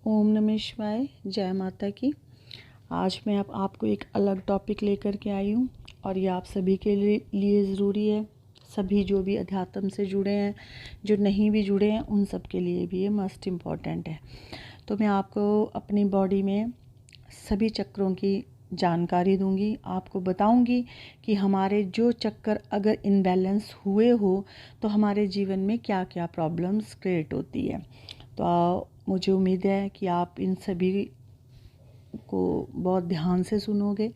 ओम नमः शिवाय। जय माता की। आज मैं आपको एक अलग टॉपिक लेकर के आई हूँ और ये आप सभी के लिए ज़रूरी है। सभी जो भी अध्यात्म से जुड़े हैं, जो नहीं भी जुड़े हैं, उन सब के लिए भी ये मस्ट इम्पॉर्टेंट है। तो मैं आपको अपनी बॉडी में सभी चक्रों की जानकारी दूंगी। आपको बताऊंगी कि हमारे जो चक्कर अगर इनबैलेंस हुए हो तो हमारे जीवन में क्या क्या प्रॉब्लम्स क्रिएट होती है। तो मुझे उम्मीद है कि आप इन सभी को बहुत ध्यान से सुनोगे,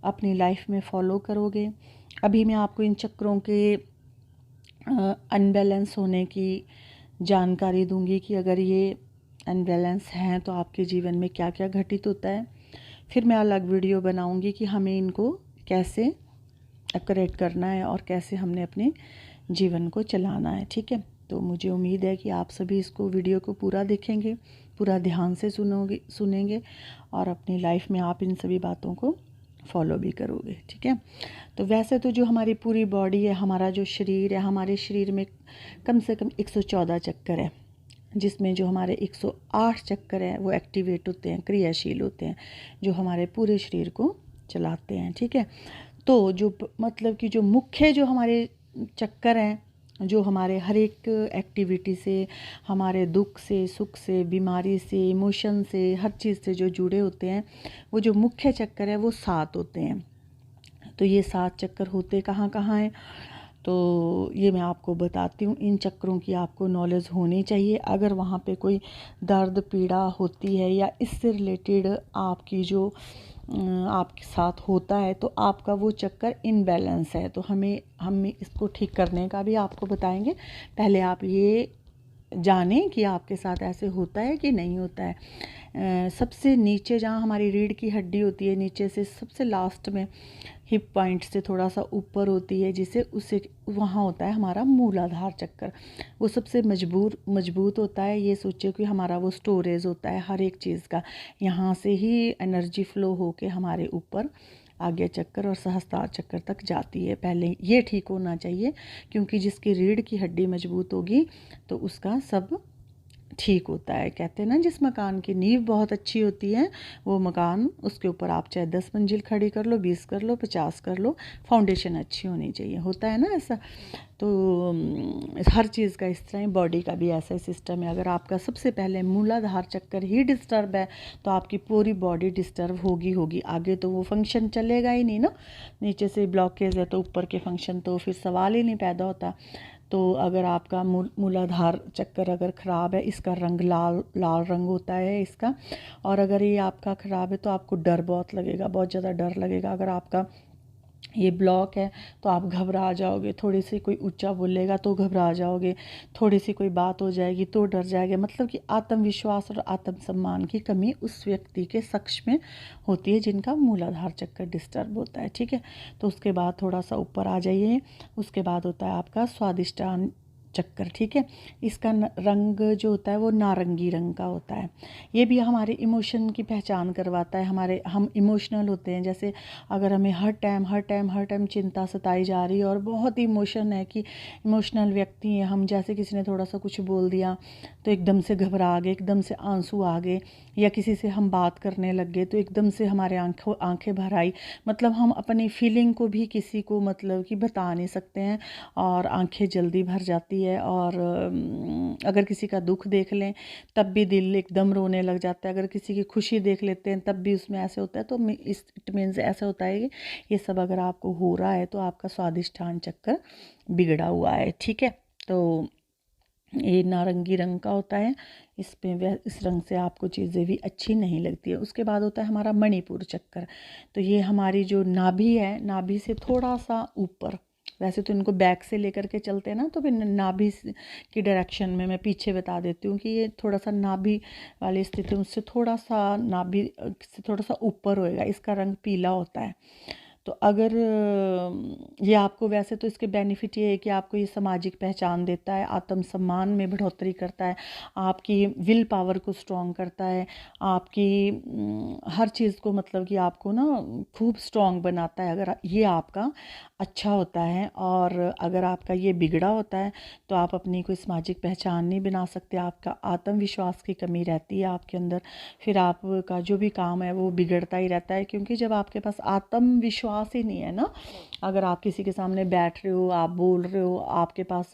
अपनी लाइफ में फॉलो करोगे। अभी मैं आपको इन चक्रों के अनबैलेंस होने की जानकारी दूंगी कि अगर ये अनबैलेंस हैं तो आपके जीवन में क्या क्या घटित होता है। फिर मैं अलग वीडियो बनाऊंगी कि हमें इनको कैसे करेक्ट करना है और कैसे हमने अपने जीवन को चलाना है। ठीक है, तो मुझे उम्मीद है कि आप सभी इसको वीडियो को पूरा देखेंगे, पूरा ध्यान से सुनेंगे और अपनी लाइफ में आप इन सभी बातों को फॉलो भी करोगे। ठीक है, तो वैसे तो जो हमारी पूरी बॉडी है, हमारा जो शरीर है, हमारे शरीर में कम से कम 114 चक्कर है, जिसमें जो हमारे 108 चक्कर हैं वो एक्टिवेट होते हैं, क्रियाशील होते हैं, जो हमारे पूरे शरीर को चलाते हैं। ठीक है, तो जो मतलब कि जो मुख्य जो हमारे चक्कर हैं, जो हमारे हर एक एक्टिविटी से, हमारे दुख से, सुख से, बीमारी से, इमोशन से, हर चीज़ से जो जुड़े होते हैं, वो जो मुख्य चक्कर है वो 7 होते हैं। तो ये 7 चक्कर होते कहाँ कहाँ हैं, तो ये मैं आपको बताती हूँ। इन चक्रों की आपको नॉलेज होनी चाहिए। अगर वहाँ पे कोई दर्द पीड़ा होती है या इससे रिलेटेड आपकी जो आपके साथ होता है तो आपका वो चक्कर इनबैलेंस है, तो हम इसको ठीक करने का भी आपको बताएंगे। पहले आप ये जानें कि आपके साथ ऐसे होता है कि नहीं होता है। सबसे नीचे जहाँ हमारी रीढ़ की हड्डी होती है, नीचे से सबसे लास्ट में हिप पॉइंट से थोड़ा सा ऊपर होती है, जिसे उससे वहाँ होता है हमारा मूलाधार चक्कर। वो सबसे मजबूत होता है। ये सोचिए कि हमारा वो स्टोरेज होता है हर एक चीज़ का। यहाँ से ही एनर्जी फ्लो होके हमारे ऊपर आज्ञा चक्कर और सहस्त्रार चक्कर तक जाती है। पहले ये ठीक होना चाहिए, क्योंकि जिसकी रीढ़ की हड्डी मजबूत होगी तो उसका सब ठीक होता है। कहते हैं ना, जिस मकान की नींव बहुत अच्छी होती है वो मकान, उसके ऊपर आप चाहे 10 मंजिल खड़ी कर लो, 20 कर लो, 50 कर लो, फाउंडेशन अच्छी होनी चाहिए। होता है ना ऐसा। तो हर चीज़ का इस तरह ही बॉडी का भी ऐसा ही सिस्टम है। अगर आपका सबसे पहले मूलाधार चक्कर ही डिस्टर्ब है तो आपकी पूरी बॉडी डिस्टर्ब होगी। आगे तो वो फंक्शन चलेगा ही नहीं ना। नीचे से ब्लॉकेज है तो ऊपर के फंक्शन तो फिर सवाल ही नहीं पैदा होता। तो अगर आपका मूलाधार चक्कर अगर ख़राब है, इसका रंग लाल लाल रंग होता है इसका, और अगर ये आपका ख़राब है तो आपको डर बहुत लगेगा, बहुत ज़्यादा डर लगेगा। अगर आपका ये ब्लॉक है तो आप घबरा जाओगे, थोड़ी सी कोई ऊंचा बोलेगा तो घबरा जाओगे, थोड़ी सी कोई बात हो जाएगी तो डर जाएगा। मतलब कि आत्मविश्वास और आत्मसम्मान की कमी उस व्यक्ति के शख्स में होती है जिनका मूलाधार चक्कर डिस्टर्ब होता है। ठीक है, तो उसके बाद थोड़ा सा ऊपर आ जाइए। उसके बाद होता है आपका स्वादिष्टान चक्कर। ठीक है, इसका रंग जो होता है वो नारंगी रंग का होता है। ये भी हमारे इमोशन की पहचान करवाता है। हम इमोशनल होते हैं। जैसे अगर हमें हर टाइम चिंता सताई जा रही है और बहुत इमोशन है कि इमोशनल व्यक्ति हैं हम, जैसे किसी ने थोड़ा सा कुछ बोल दिया तो एकदम से घबरा गए, एकदम से आंसू आ गए, या किसी से हम बात करने लग गए तो एकदम से हमारे आंखें भर आई। मतलब हम अपनी फीलिंग को भी किसी को मतलब कि बता नहीं सकते हैं और आंखें जल्दी भर जाती है। और अगर किसी का दुख देख लें तब भी दिल एकदम रोने लग जाता है। अगर किसी की खुशी देख लेते हैं तब भी उसमें ऐसे होता है। तो इट मीन्स ऐसा होता है कि ये सब अगर आपको हो रहा है तो आपका स्वादिष्टान चक्कर बिगड़ा हुआ है। ठीक है, तो ये नारंगी रंग का होता है। इस रंग से आपको चीज़ें भी अच्छी नहीं लगती है। उसके बाद होता है हमारा मणिपुर चक्कर। तो ये हमारी जो नाभि है, नाभि से थोड़ा सा ऊपर, वैसे तो इनको बैक से लेकर के चलते हैं ना, तो फिर नाभि की डायरेक्शन में मैं पीछे बता देती हूँ कि ये थोड़ा सा नाभि वाली स्थिति उससे थोड़ा सा नाभि से थोड़ा सा ऊपर होएगा। इसका रंग पीला होता है। तो अगर ये आपको, वैसे तो इसके बेनिफिट ये है कि आपको ये सामाजिक पहचान देता है, आत्मसम्मान में बढ़ोतरी करता है, आपकी विल पावर को स्ट्रॉन्ग करता है, आपकी हर चीज़ को मतलब कि आपको ना खूब स्ट्रॉन्ग बनाता है अगर ये आपका अच्छा होता है। और अगर आपका ये बिगड़ा होता है तो आप अपनी कोई सामाजिक पहचान नहीं बना सकते, आपका आत्मविश्वास की कमी रहती है आपके अंदर, फिर आपका जो भी काम है वो बिगड़ता ही रहता है। क्योंकि जब आपके पास आत्मविश्वास ही नहीं है ना, अगर आप किसी के सामने बैठ रहे हो, आप बोल रहे हो, आपके पास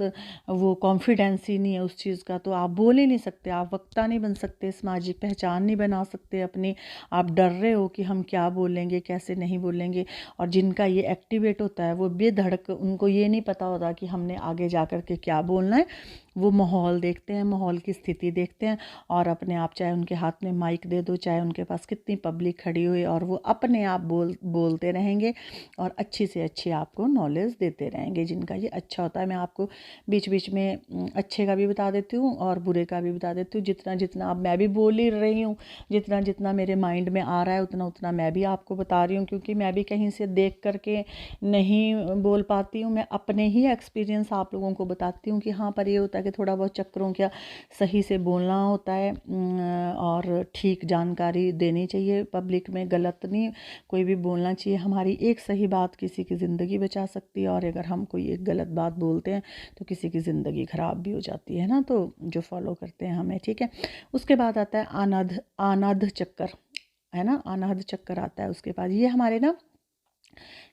वो कॉन्फिडेंस ही नहीं है उस चीज़ का, तो आप बोल ही नहीं सकते, आप वक्ता नहीं बन सकते, सामाजिक पहचान नहीं बना सकते अपनी। आप डर रहे हो कि हम क्या बोलेंगे, कैसे नहीं बोलेंगे। और जिनका ये एक्टिवेट होता है वो बेधड़क, उनको ये नहीं पता होता कि हमने आगे जा कर के क्या बोलना है। वो माहौल देखते हैं, माहौल की स्थिति देखते हैं और अपने आप, चाहे उनके हाथ में माइक दे दो, चाहे उनके पास कितनी पब्लिक खड़ी हुई, और वो अपने आप बोलते रहेंगे और अच्छी से अच्छी आपको नॉलेज देते रहेंगे। जिनका ये अच्छा होता है, मैं आपको बीच बीच में अच्छे का भी बता देती हूँ और बुरे का भी बता देती हूँ। जितना जितना अब मैं भी बोल ही रही हूँ, जितना जितना मेरे माइंड में आ रहा है उतना उतना मैं भी आपको बता रही हूँ, क्योंकि मैं भी कहीं से देख करके नहीं बोल पाती हूँ। मैं अपने ही एक्सपीरियंस आप लोगों को बताती हूँ कि हाँ पर ये होता है कि थोड़ा बहुत चक्करों का सही से बोलना होता है और ठीक जानकारी देनी चाहिए पब्लिक में, गलत नहीं कोई भी बोलना चाहिए। हमारी एक सही बात किसी की ज़िंदगी बचा सकती है और अगर हम कोई एक गलत बात बोलते हैं तो किसी की ज़िंदगी ख़राब भी हो जाती है ना, तो जो फॉलो करते हैं हमें, ठीक है। उसके बाद आता है आनद चक्कर, है ना, अनाहत चक्कर आता है। उसके बाद ये हमारे ना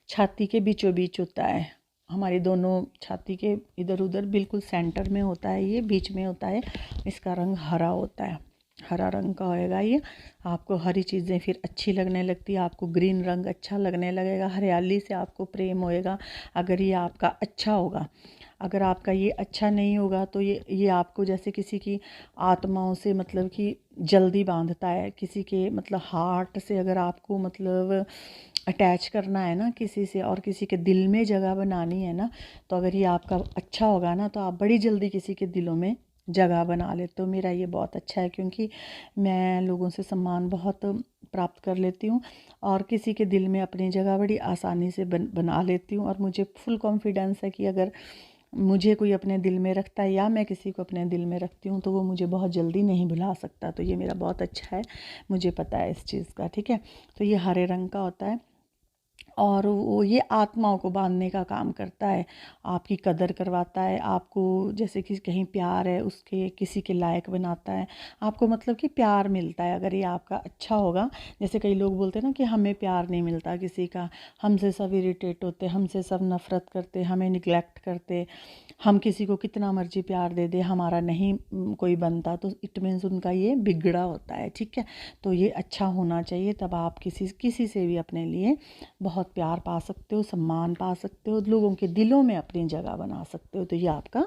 छाती के बीचों बीच होता है, हमारी दोनों छाती के इधर उधर बिल्कुल सेंटर में होता है, ये बीच में होता है। इसका रंग हरा होता है, हरा रंग का होएगा ये। आपको हरी चीज़ें फिर अच्छी लगने लगती है, आपको ग्रीन रंग अच्छा लगने लगेगा, हरियाली से आपको प्रेम होएगा अगर ये आपका अच्छा होगा। अगर आपका ये अच्छा नहीं होगा तो ये आपको जैसे किसी की आत्माओं से मतलब कि जल्दी बांधता है, किसी के मतलब हार्ट से अगर आपको मतलब अटैच करना है ना किसी से और किसी के दिल में जगह बनानी है ना, तो अगर ये आपका अच्छा होगा ना तो आप बड़ी जल्दी किसी के दिलों में जगह बना लेते हो। मेरा ये बहुत अच्छा है क्योंकि मैं लोगों से सम्मान बहुत प्राप्त कर लेती हूँ और किसी के दिल में अपनी जगह बड़ी आसानी से बना लेती हूँ। और मुझे फुल कॉन्फिडेंस है कि अगर मुझे कोई अपने दिल में रखता है या मैं किसी को अपने दिल में रखती हूँ तो वो मुझे बहुत जल्दी नहीं भुला सकता। तो ये मेरा बहुत अच्छा है, मुझे पता है इस चीज़ का, ठीक है। तो ये हरे रंग का होता है और वो ये आत्माओं को बांधने का काम करता है, आपकी कदर करवाता है, आपको जैसे कि कहीं प्यार है उसके किसी के लायक बनाता है, आपको मतलब कि प्यार मिलता है अगर ये आपका अच्छा होगा। जैसे कई लोग बोलते हैं ना कि हमें प्यार नहीं मिलता किसी का, हमसे सब इरिटेट होते, हमसे सब नफ़रत करते, हमें निगलेक्ट करते, हम किसी को कितना मर्जी प्यार दे दे हमारा नहीं कोई बनता, तो इट मीन्स उनका ये बिगड़ा होता है, ठीक है। तो ये अच्छा होना चाहिए, तब आप किसी से भी अपने लिए बहुत प्यार पा सकते हो, सम्मान पा सकते हो, लोगों के दिलों में अपनी जगह बना सकते हो। तो ये आपका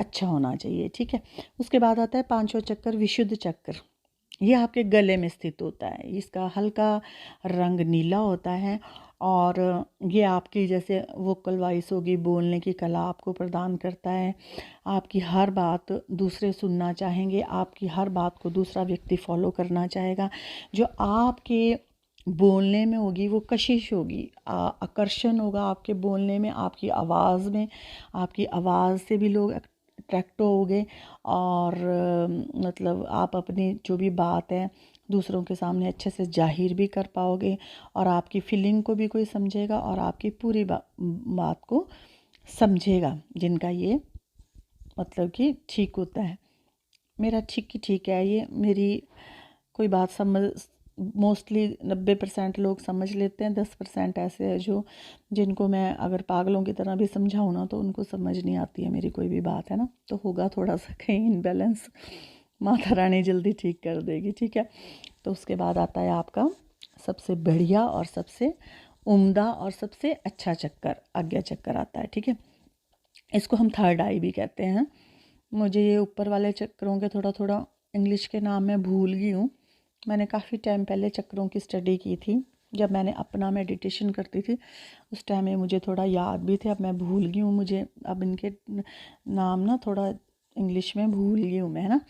अच्छा होना चाहिए, ठीक है। उसके बाद आता है पांचवा चक्कर, विशुद्ध चक्कर। ये आपके गले में स्थित होता है, इसका हल्का रंग नीला होता है और ये आपकी जैसे वोकल वॉइस होगी, बोलने की कला आपको प्रदान करता है। आपकी हर बात दूसरे सुनना चाहेंगे, आपकी हर बात को दूसरा व्यक्ति फॉलो करना चाहेगा। जो आपके बोलने में होगी वो कशिश होगी, आकर्षण होगा आपके बोलने में, आपकी आवाज़ में, आपकी आवाज़ से भी लोग अट्रैक्ट होगे और मतलब आप अपनी जो भी बात है दूसरों के सामने अच्छे से जाहिर भी कर पाओगे और आपकी फीलिंग को भी कोई समझेगा और आपकी पूरी बात को समझेगा। जिनका ये मतलब कि ठीक होता है, मेरा ठीक ही ठीक है, ये मेरी कोई बात समझ मोस्टली 90% लोग समझ लेते हैं, 10% ऐसे है जो जिनको मैं अगर पागलों की तरह भी समझाऊँ ना तो उनको समझ नहीं आती है मेरी कोई भी बात, है ना। तो होगा थोड़ा सा कहीं इनबैलेंस, माता रानी जल्दी ठीक कर देगी, ठीक है। तो उसके बाद आता है आपका सबसे बढ़िया और सबसे उम्दा और सबसे अच्छा चक्कर, आज्ञा चक्कर आता है, ठीक है। इसको हम थर्ड आई भी कहते हैं। मुझे ये ऊपर वाले चक्करों के थोड़ा थोड़ा इंग्लिश के नाम मैं भूल गई हूँ। मैंने काफ़ी टाइम पहले चक्करों की स्टडी की थी, जब मैंने अपना मेडिटेशन करती थी उस टाइम में मुझे थोड़ा याद भी थे, अब मैं भूल गई हूँ, मुझे अब इनके नाम ना थोड़ा इंग्लिश में भूल गई हूँ मैं, है ना।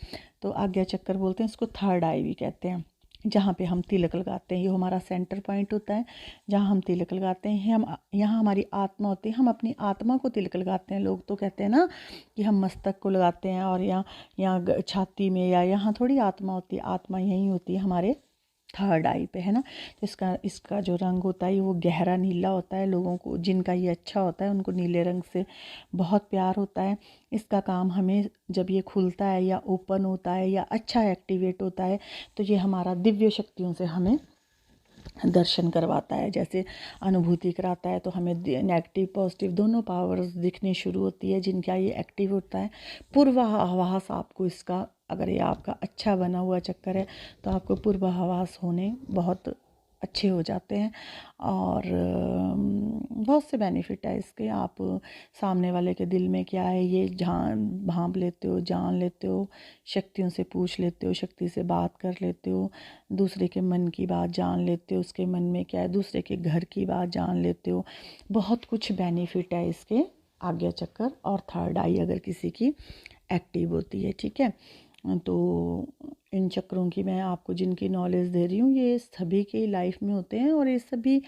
तो आज्ञा चक्कर बोलते हैं इसको, थर्ड आई भी कहते हैं। जहाँ पे हम तिलक लगाते हैं, ये हमारा सेंटर पॉइंट होता है जहाँ हम तिलक लगाते हैं। हम यहाँ हमारी आत्मा होती है, हम अपनी आत्मा को तिलक लगाते हैं। लोग तो कहते हैं ना कि हम मस्तक को लगाते हैं और यहाँ छाती में या यहाँ थोड़ी आत्मा होती है। आत्मा यहीं होती है हमारे थर्ड आई पे, है ना। तो इसका जो रंग होता है वो गहरा नीला होता है। लोगों को जिनका ये अच्छा होता है उनको नीले रंग से बहुत प्यार होता है। इसका काम हमें जब ये खुलता है या ओपन होता है या अच्छा एक्टिवेट होता है तो ये हमारा दिव्य शक्तियों से हमें दर्शन करवाता है, जैसे अनुभूति कराता है। तो हमें नेगेटिव पॉजिटिव दोनों पावर्स दिखनी शुरू होती है जिनका ये एक्टिव होता है। पूर्वाभास आपको इसका, अगर ये आपका अच्छा बना हुआ चक्कर है तो आपको पूर्वाभास होने बहुत अच्छे हो जाते हैं। और बहुत से बेनिफिट है इसके। आप सामने वाले के दिल में क्या है ये भांप लेते हो, जान लेते हो, शक्तियों से पूछ लेते हो, शक्ति से बात कर लेते हो, दूसरे के मन की बात जान लेते हो, उसके मन में क्या है, दूसरे के घर की बात जान लेते हो। बहुत कुछ बेनिफिट है इसके आज्ञा चक्र और थर्ड आई अगर किसी की एक्टिव होती है, ठीक है। तो इन चक्रों की मैं आपको जिनकी नॉलेज दे रही हूँ ये सभी के लाइफ में होते हैं और ये सभी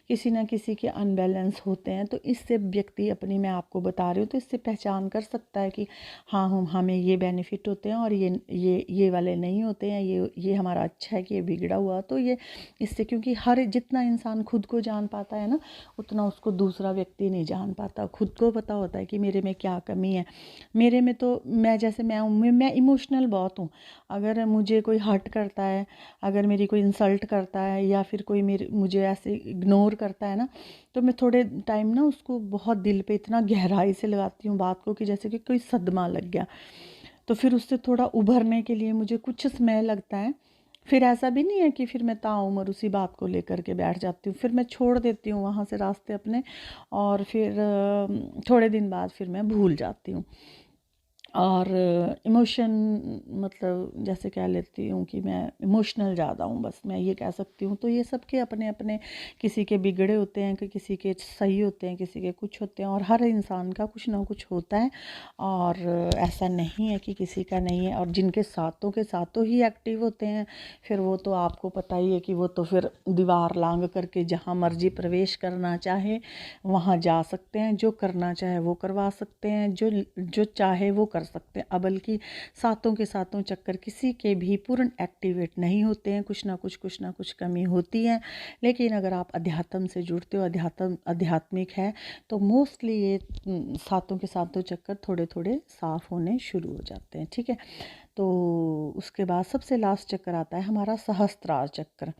किसी ना किसी के अनबैलेंस होते हैं। तो इससे व्यक्ति अपनी, मैं आपको बता रही हूँ, तो इससे पहचान कर सकता है कि हाँ हमें ये बेनिफिट होते हैं और ये वाले नहीं होते हैं, ये हमारा अच्छा है कि ये बिगड़ा हुआ। तो ये इससे, क्योंकि हर जितना इंसान खुद को जान पाता है ना उतना उसको दूसरा व्यक्ति नहीं जान पाता। खुद को पता होता है कि मेरे में क्या कमी है। मेरे में तो मैं इमोशनल बहुत हूँ। अगर मुझे कोई हर्ट करता है, अगर मेरी कोई इंसल्ट करता है या फिर कोई मुझे ऐसे इग्नोर करता है ना, तो मैं थोड़े टाइम ना उसको बहुत दिल पे इतना गहराई से लगाती हूँ बात को कि जैसे कि कोई सदमा लग गया। तो फिर उससे थोड़ा उभरने के लिए मुझे कुछ समय लगता है। फिर ऐसा भी नहीं है कि फिर मैं ताउम्र उसी बात को लेकर के बैठ जाती हूँ। फिर मैं छोड़ देती हूँ वहाँ से रास्ते अपने और फिर थोड़े दिन बाद फिर मैं भूल जाती हूँ। और इमोशन मतलब जैसे कह लेती हूँ कि मैं इमोशनल ज़्यादा हूँ, बस मैं ये कह सकती हूँ। तो ये सबके अपने अपने, किसी के बिगड़े होते हैं कि किसी के सही होते हैं, किसी के कुछ होते हैं, और हर इंसान का कुछ ना कुछ होता है। और ऐसा नहीं है कि किसी का नहीं है। और जिनके सातों के सातों ही एक्टिव होते हैं फिर वो तो आपको पता ही है कि वो तो फिर दीवार लांग करके जहाँ मर्जी प्रवेश करना चाहे वहाँ जा सकते हैं, जो करना चाहे वो करवा सकते हैं, जो चाहे वो कर सकते हैं। बल्कि सातों के सातों चक्कर किसी के भी पूर्ण एक्टिवेट नहीं होते हैं, कुछ ना कुछ कमी होती है। लेकिन अगर आप अध्यात्म से जुड़ते हो, आध्यात्मिक है, तो मोस्टली ये सातों के सातों चक्कर थोड़े थोड़े साफ होने शुरू हो जाते हैं, ठीक है। तो उसके बाद सबसे लास्ट चक्कर आता है हमारा सहस्त्रार चक्र।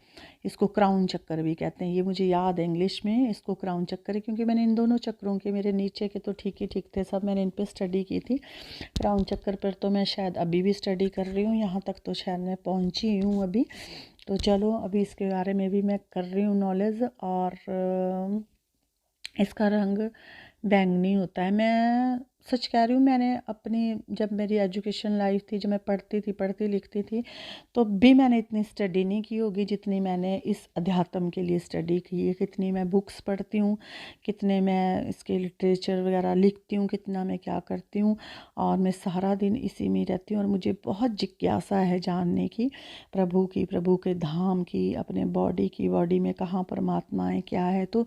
इसको क्राउन चक्कर भी कहते हैं। ये मुझे याद है इंग्लिश में इसको क्राउन चक्कर है, क्योंकि मैंने इन दोनों चक्रों के, मेरे नीचे के तो ठीक ही ठीक थे सब, मैंने इन पे स्टडी की थी। क्राउन चक्कर पर तो मैं शायद अभी भी स्टडी कर रही हूँ, यहाँ तक तो शायद मैं पहुँची हूँ अभी। तो चलो अभी इसके बारे में भी मैं कर रही हूँ नॉलेज। और इसका रंग बैंगनी होता है। मैं सच कह रही हूँ, मैंने अपनी, जब मेरी एजुकेशन लाइफ थी, जब मैं पढ़ती लिखती थी, तो भी मैंने इतनी स्टडी नहीं की होगी जितनी मैंने इस अध्यात्म के लिए स्टडी की है। कितनी मैं बुक्स पढ़ती हूँ, कितने मैं इसके लिटरेचर वगैरह लिखती हूँ, कितना मैं क्या करती हूँ, और मैं सारा दिन इसी में रहती हूँ। और मुझे बहुत जिज्ञासा है जानने की, प्रभु के धाम की, अपने बॉडी में कहाँ परमात्मा है, क्या है। तो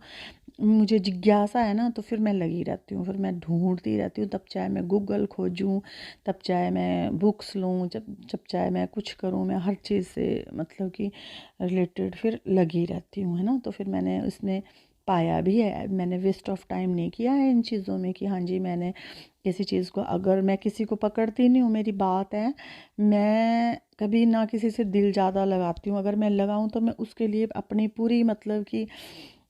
मुझे जिज्ञासा है ना, तो फिर मैं लगी रहती हूँ, फिर मैं ढूंढती रहती हूँ। तब चाहे मैं गूगल खोजूँ, तब चाहे मैं बुक्स लूँ, जब चाहे मैं कुछ करूँ, मैं हर चीज़ से मतलब कि रिलेटेड फिर लगी रहती हूँ, है ना। तो फिर मैंने उसमें पाया भी है, मैंने वेस्ट ऑफ टाइम नहीं किया है इन चीज़ों में कि हाँ जी मैंने किसी चीज़ को, अगर मैं किसी को पकड़ती नहीं हूँ, मेरी बात है, मैं कभी ना किसी से दिल ज़्यादा लगाती हूँ। अगर मैं लगाऊँ तो मैं उसके लिए अपनी पूरी, मतलब कि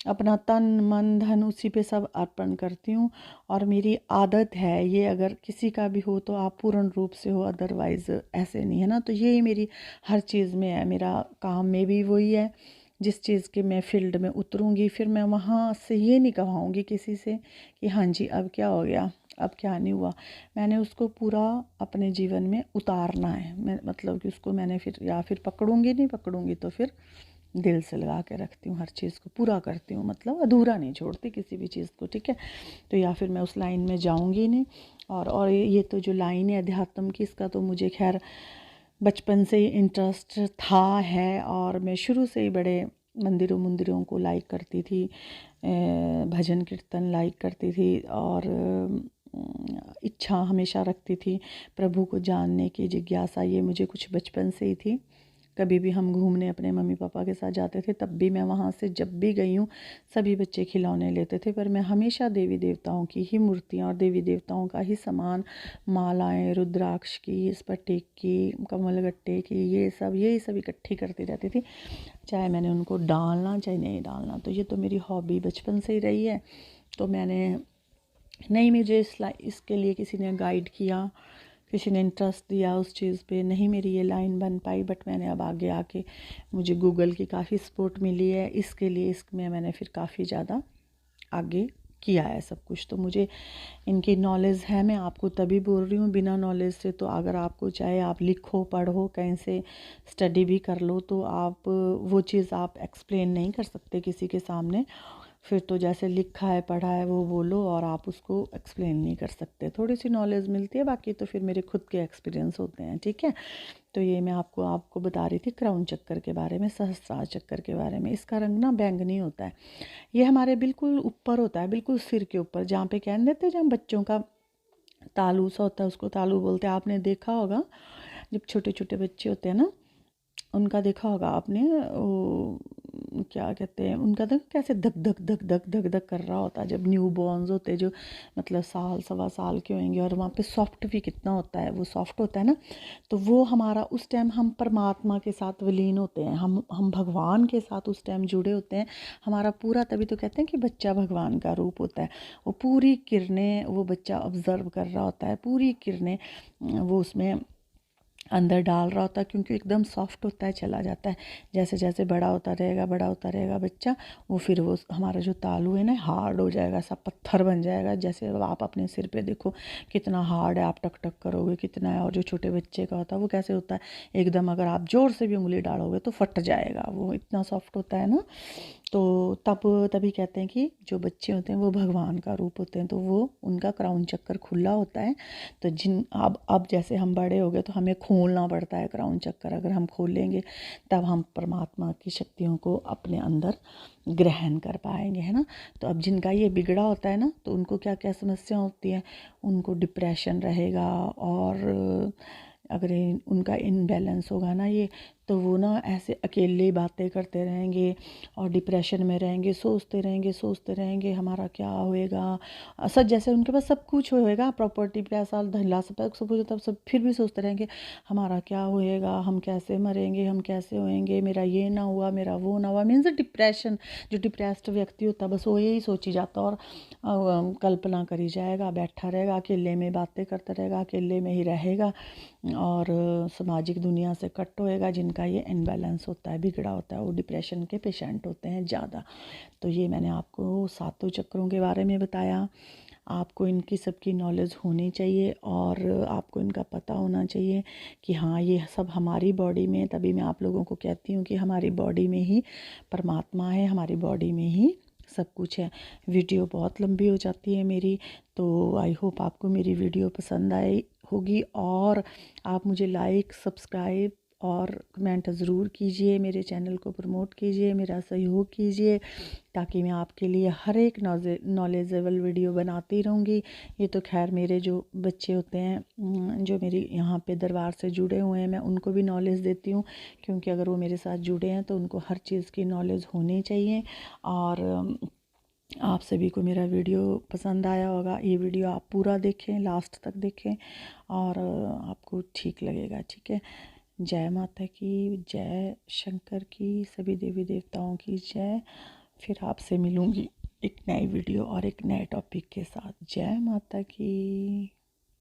अपना तन मन धन उसी पे सब अर्पण करती हूँ। और मेरी आदत है ये, अगर किसी का भी हो तो आप पूर्ण रूप से हो, अदरवाइज़ ऐसे नहीं, है ना। तो ये मेरी हर चीज़ में है, मेरा काम में भी वही है। जिस चीज़ के मैं फील्ड में उतरूँगी फिर मैं वहाँ से ये नहीं कहवाऊँगी किसी से कि हाँ जी अब क्या हो गया, अब क्या नहीं हुआ। मैंने उसको पूरा अपने जीवन में उतारना है। मैं मतलब कि उसको मैंने फिर या फिर पकड़ूँगी, नहीं पकड़ूँगी तो फिर दिल से लगा के रखती हूँ, हर चीज़ को पूरा करती हूँ, मतलब अधूरा नहीं छोड़ती किसी भी चीज़ को, ठीक है। तो या फिर मैं उस लाइन में जाऊँगी नहीं। और ये तो जो लाइन है अध्यात्म की, इसका तो मुझे खैर बचपन से ही इंटरेस्ट था है, और मैं शुरू से ही बड़े मंदिरों मंदिरों को लाइक करती थी, भजन कीर्तन लाइक करती थी, और इच्छा हमेशा रखती थी प्रभु को जानने की जिज्ञासा, ये मुझे कुछ बचपन से ही थी। कभी भी हम घूमने अपने मम्मी पापा के साथ जाते थे, तब भी मैं वहाँ से जब भी गई हूँ, सभी बच्चे खिलौने लेते थे, पर मैं हमेशा देवी देवताओं की ही मूर्तियाँ और देवी देवताओं का ही सामान, मालाएं, रुद्राक्ष की, स्फटिक की, कमलगट्टे की, यही सब इकट्ठी करती रहती थी, चाहे मैंने उनको डालना चाहे नहीं डालना। तो ये तो मेरी हॉबी बचपन से ही रही है। तो मैंने नहीं, मुझे इसके लिए किसी ने गाइड किया, किसी ने इंटरेस्ट दिया उस चीज़ पे, नहीं मेरी ये लाइन बन पाई, बट मैंने अब आगे आके मुझे गूगल की काफ़ी सपोर्ट मिली है इसके लिए, इसमें मैंने फिर काफ़ी ज़्यादा आगे किया है सब कुछ। तो मुझे इनकी नॉलेज है, मैं आपको तभी बोल रही हूँ, बिना नॉलेज से तो अगर आपको चाहे आप लिखो पढ़ो कहीं से स्टडी भी कर लो, तो आप वो चीज़ आप एक्सप्लेन नहीं कर सकते किसी के सामने। फिर तो जैसे लिखा है पढ़ा है वो बोलो, और आप उसको एक्सप्लेन नहीं कर सकते। थोड़ी सी नॉलेज मिलती है, बाकी तो फिर मेरे खुद के एक्सपीरियंस होते हैं, ठीक है। तो ये मैं आपको बता रही थी क्राउन चक्कर के बारे में, सहस्त्रार चक्कर के बारे में। इसका रंग ना बैंगनी होता है, ये हमारे बिल्कुल ऊपर होता है, बिल्कुल सिर के ऊपर, जहाँ पे कह देते हैं जहाँ बच्चों का तालू सा होता है, उसको तालू बोलते हैं। आपने देखा होगा जब छोटे छोटे बच्चे होते हैं ना, उनका देखा होगा आपने, वो क्या कहते हैं, उनका तो कैसे धक धक धक धक धक धक कर रहा होता है, जब न्यू बॉर्न्स होते हैं, जो मतलब साल सवा साल के होंगे, और वहाँ पे सॉफ्ट भी कितना होता है, वो सॉफ्ट होता है ना। तो वो हमारा उस टाइम हम परमात्मा के साथ विलीन होते हैं, हम भगवान के साथ उस टाइम जुड़े होते हैं। हमारा पूरा, तभी तो कहते हैं कि बच्चा भगवान का रूप होता है। वो पूरी किरणें वो बच्चा ऑब्जर्व कर रहा होता है, पूरी किरणें वो उसमें अंदर डाल रहा होता है, क्योंकि एकदम सॉफ्ट होता है, चला जाता है। जैसे जैसे बड़ा होता रहेगा बच्चा, वो फिर वो हमारा जो तालू है ना हार्ड हो जाएगा, सब पत्थर बन जाएगा। जैसे अब आप अपने सिर पे देखो कितना हार्ड है, आप टक टक करोगे कितना है, और जो छोटे बच्चे का होता है वो कैसे होता है, एकदम अगर आप ज़ोर से भी उंगली डालोगे तो फट जाएगा, वो इतना सॉफ्ट होता है ना। तो तभी कहते हैं कि जो बच्चे होते हैं वो भगवान का रूप होते हैं, तो वो उनका क्राउन चक्कर खुला होता है। तो अब जैसे हम बड़े हो गए तो हमें खोलना पड़ता है क्राउन चक्कर, अगर हम खोलेंगे तब हम परमात्मा की शक्तियों को अपने अंदर ग्रहण कर पाएंगे, है ना। तो अब जिनका ये बिगड़ा होता है ना, तो उनको क्या क्या समस्या होती है, उनको डिप्रेशन रहेगा, और अगर उनका इनबैलेंस होगा ना ये, तो वो ना ऐसे अकेले बातें करते रहेंगे और डिप्रेशन में रहेंगे, सोचते रहेंगे हमारा क्या होएगा। सच जैसे उनके पास सब कुछ होएगा, प्रॉपर्टी पैसा धनला सब कुछ, तब सब फिर भी सोचते रहेंगे हमारा क्या होएगा, हम कैसे मरेंगे, हम कैसे होएंगे, मेरा ये ना हुआ, मेरा वो ना हुआ। मीन्स डिप्रेशन, जो डिप्रेस्ड व्यक्ति होता है बस वो यही सोची जाता, और कल्पना करी जाएगा, बैठा रहेगा अकेले में, बातें करता रहेगा, अकेले में ही रहेगा, और सामाजिक दुनिया से कट होएगा। जिनका ये इनबैलेंस होता है, बिगड़ा होता है, वो डिप्रेशन के पेशेंट होते हैं ज़्यादा। तो ये मैंने आपको सातों चक्रों के बारे में बताया। आपको इनकी सबकी नॉलेज होनी चाहिए, और आपको इनका पता होना चाहिए कि हाँ ये सब हमारी बॉडी में, तभी मैं आप लोगों को कहती हूँ कि हमारी बॉडी में ही परमात्मा है, हमारी बॉडी में ही सब कुछ है। वीडियो बहुत लंबी हो जाती है मेरी, तो आई होप आपको मेरी वीडियो पसंद आई होगी, और आप मुझे लाइक, सब्सक्राइब और कमेंट ज़रूर कीजिए, मेरे चैनल को प्रमोट कीजिए, मेरा सहयोग कीजिए, ताकि मैं आपके लिए हर एक नॉलेजेबल वीडियो बनाती रहूँगी। ये तो खैर मेरे जो बच्चे होते हैं, जो मेरी यहाँ पे दरबार से जुड़े हुए हैं, मैं उनको भी नॉलेज देती हूँ, क्योंकि अगर वो मेरे साथ जुड़े हैं तो उनको हर चीज़ की नॉलेज होनी चाहिए। और आप सभी को मेरा वीडियो पसंद आया होगा, ये वीडियो आप पूरा देखें, लास्ट तक देखें, और आपको ठीक लगेगा, ठीक है। जय माता की, जय शंकर की, सभी देवी देवताओं की जय। फिर आपसे मिलूँगी एक नई वीडियो और एक नए टॉपिक के साथ। जय माता की।